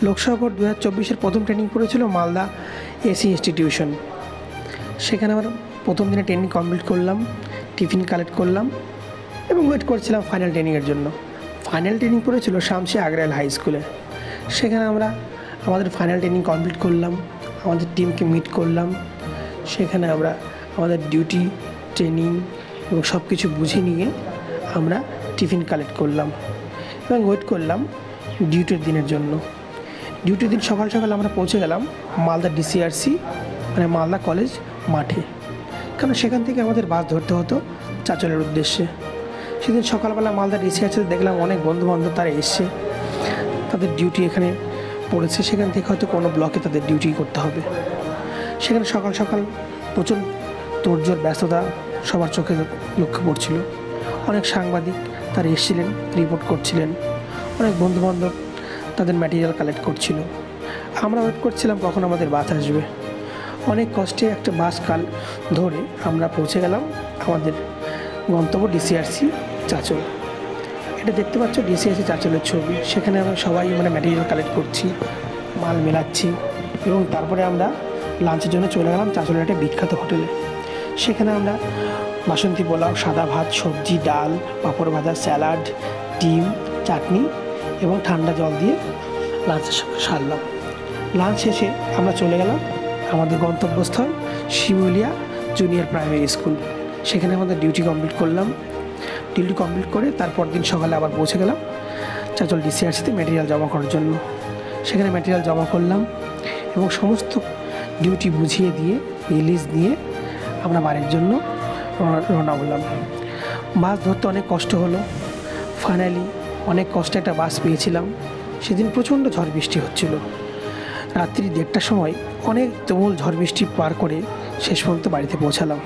Lok Sabha board 2024-এর প্রথম training পড়েছিল Malda AC institution. সেখানে আমরা প্রথম দিনে ট্রেনিং কমপ্লিট করলাম, টিফিন কালেক্ট করলাম এবং ওয়েট করছিলাম ফাইনাল ট্রেনিংয়ের জন্য। ফাইনাল ট্রেনিং পড়েছিল শামসি আগ্রাইল হাই স্কুলে। সেখানে আমরা আমাদের ফাইনাল ট্রেনিং কমপ্লিট করলাম, আমাদের টিমকে মিট করলাম। সেখানে আমরা আমাদের ডিউটি, ট্রেনিং এবং সব কিছু বুঝে নিয়ে আমরা টিফিন কালেক্ট করলাম এবং ওয়েট করলাম ডিউটির দিনের জন্য। ডিউটির দিন সকাল সকাল আমরা পৌঁছে গেলাম মালদা ডিসিআরসি মানে মালদা কলেজ মাঠে, কারণ সেখান থেকে আমাদের বাস ধরতে হতো চাঁচলের উদ্দেশ্যে। সেদিন সকালবেলা মালদা ডিসিআরসিতে দেখলাম অনেক বন্ধুবান্ধব তারা এসছে, তাদের ডিউটি এখানে পড়েছে। সেখান থেকে হয়তো কোনো ব্লকে তাদের ডিউটি করতে হবে। সেখানে সকাল সকাল প্রচুর তোড়জোড় ব্যস্ততা সবার চোখে লক্ষ্য পড়ছিল। অনেক সাংবাদিক তারা এসেছিলেন, রিপোর্ট করছিলেন। অনেক বন্ধুবান্ধব তাদের ম্যাটেরিয়াল কালেক্ট করছিল। আমরা ওয়েট করছিলাম কখন আমাদের বাস আসবে। অনেক কষ্টে একটা বাস ধরে আমরা পৌঁছে গেলাম আমাদের গন্তব্য ডিসিআরসি চাঁচল। এটা দেখতে পাচ্ছ ডিসিআরসি চাঁচলের ছবি। সেখানে আমরা সবাই ম্যাটেরিয়াল কালেক্ট করছি, মাল মেলাচ্ছি এবং তারপরে আমরা লাঞ্চের জন্য চলে গেলাম চাঁচলের একটা বিখ্যাত হোটেলে। সেখানে আমরা বাসন্তী পোলাও, সাদা ভাত, সবজি, ডাল, পাঁপড় ভাজা, স্যালাড, ডিম, চাটনি এবং ঠান্ডা জল দিয়ে লাঞ্চ সারলাম। লাঞ্চ শেষে আমরা চলে গেলাম আমাদের গন্তব্যস্থল শিমুলিয়া জুনিয়র প্রাইমারি স্কুল। সেখানে আমাদের ডিউটি কমপ্লিট করলাম। ডিউটি কমপ্লিট করে তারপর দিন সকালে আবার পৌঁছে গেলাম চাঁচল ডিসিআরসিতে ম্যাটেরিয়াল জমা করার জন্য। সেখানে ম্যাটেরিয়াল জমা করলাম এবং সমস্ত ডিউটি বুঝিয়ে দিয়ে রিলিজ দিয়ে আমরা বাড়ির জন্য রওনা হলাম। বাস ধরতে অনেক কষ্ট হলো। ফাইনালি অনেক কষ্টে একটা বাস পেয়েছিলাম। সেদিন প্রচণ্ড ঝড় বৃষ্টি হচ্ছিল। রাত্রি 1:30টার সময় অনেক তুমুল ঝড় বৃষ্টি পার করে শেষ পর্যন্ত বাড়িতে পৌঁছালাম।